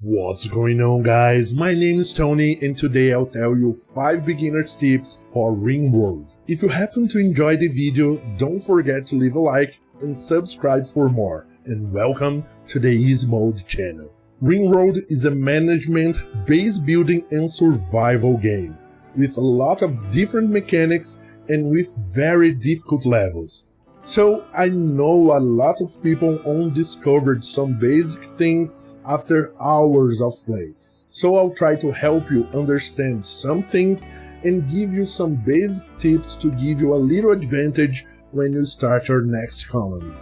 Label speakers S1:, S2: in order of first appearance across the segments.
S1: What's going on, guys? My name is Tony and today I'll tell you 5 beginner's tips for Rimworld. If you happen to enjoy the video, don't forget to leave a like and subscribe for more. And welcome to the Easy Mode channel. Rimworld is a management, base building and survival game with a lot of different mechanics and with very difficult levels. So I know a lot of people only discovered some basic things after hours of play, so I'll try to help you understand some things and give you some basic tips to give you a little advantage when you start your next colony.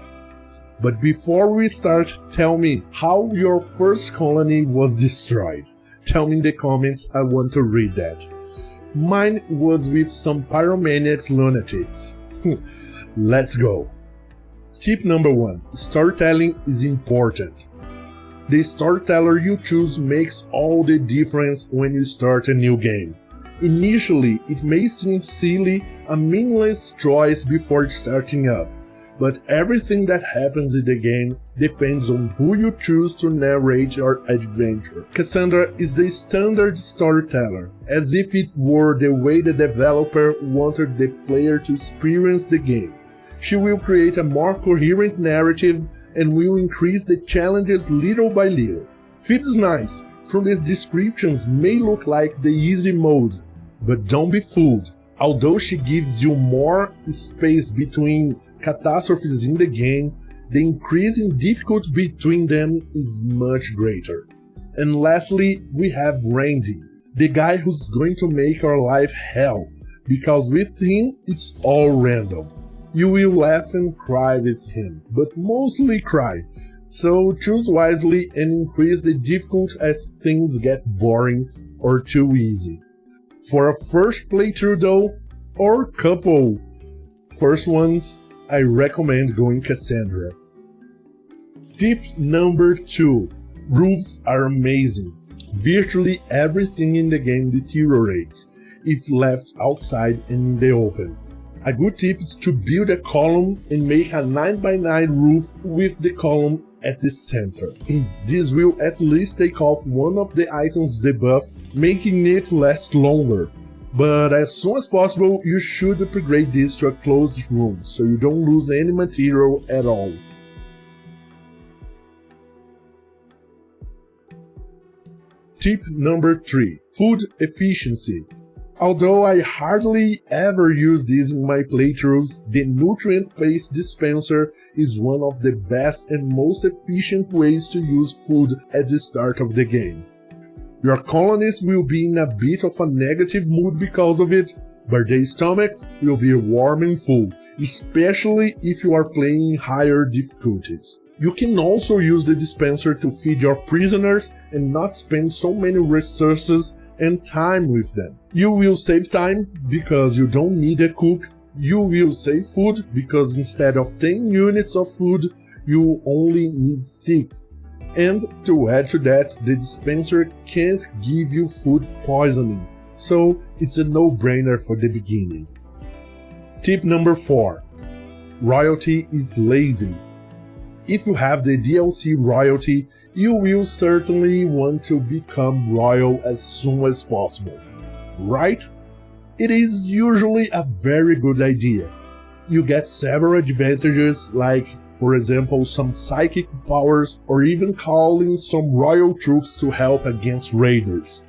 S1: But before we start, tell me how your first colony was destroyed. Tell me in the comments, I want to read that. Mine was with some pyromaniacs lunatics. Let's go. Tip number 1. Storytelling is important. The storyteller you choose makes all the difference when you start a new game. Initially, it may seem silly, a meaningless choice before starting up, but everything that happens in the game depends on who you choose to narrate your adventure. Cassandra is the standard storyteller, as if it were the way the developer wanted the player to experience the game. She will create a more coherent narrative and will increase the challenges little by little. Feels nice, from the descriptions may look like the easy mode, but don't be fooled. Although she gives you more space between catastrophes in the game, the increase in difficulty between them is much greater. And lastly, we have Randy, the guy who's going to make your life hell, because with him it's all random. You will laugh and cry with him, but mostly cry, so choose wisely and increase the difficulty as things get boring or too easy. For a first playthrough though, or couple first ones, I recommend going Cassandra. Tip number 2. Roofs are amazing. Virtually everything in the game deteriorates if left outside and in the open. A good tip is to build a column and make a 9x9 roof with the column at the center. This will at least take off one of the items debuff, making it last longer. But as soon as possible, you should upgrade this to a closed room, so you don't lose any material at all. Tip number 3. Food efficiency. Although I hardly ever use this in my playthroughs, the nutrient paste dispenser is one of the best and most efficient ways to use food at the start of the game. Your colonists will be in a bit of a negative mood because of it, but their stomachs will be warm and full, especially if you are playing higher difficulties. You can also use the dispenser to feed your prisoners and not spend so many resources and time with them. You will save time because you don't need a cook. You will save food because instead of 10 units of food, you only need 6. And to add to that, the dispenser can't give you food poisoning, so it's a no-brainer for the beginning. Tip number 4. Royalty is lazy. If you have the DLC royalty, you will certainly want to become royal as soon as possible, right? It is usually a very good idea. You get several advantages like, for example, some psychic powers or even calling some royal troops to help against raiders.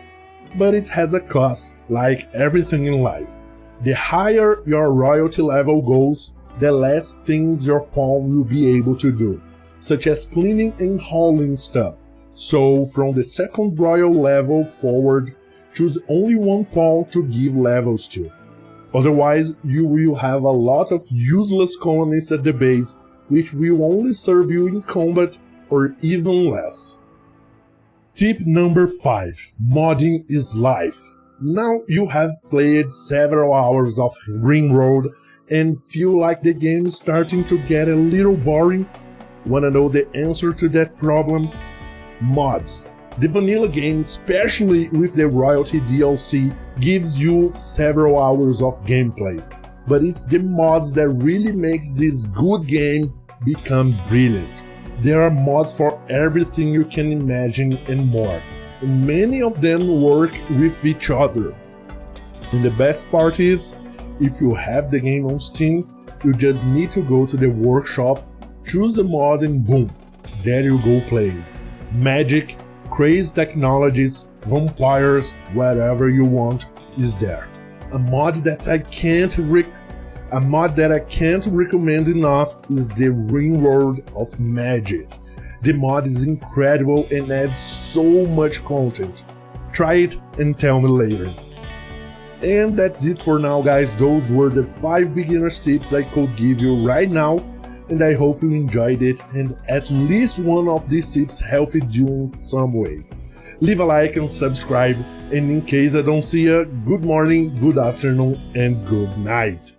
S1: But it has a cost, like everything in life. The higher your royalty level goes, the less things your pawn will be able to do, such as cleaning and hauling stuff. So from the second royal level forward, choose only one pawn to give levels to. Otherwise, you will have a lot of useless colonists at the base, which will only serve you in combat or even less. Tip number 5. Modding is life. Now you have played several hours of Rimworld and feel like the game is starting to get a little boring? Wanna know the answer to that problem? Mods. The vanilla game, especially with the royalty DLC, gives you several hours of gameplay, but it's the mods that really makes this good game become brilliant. There are mods for everything you can imagine and more, and many of them work with each other. And the best part is, if you have the game on Steam, you just need to go to the workshop, choose a mod and boom, there you go playing. Magic, crazy technologies, vampires, whatever you want is there. A mod that I can't recommend enough is the Rimworld of Magic. The mod is incredible and adds so much content. Try it and tell me later. And that's it for now, guys. Those were the 5 beginner's tips I could give you right now, and I hope you enjoyed it and at least one of these tips helped you in some way. Leave a like and subscribe, and in case I don't see you, good morning, good afternoon, and good night.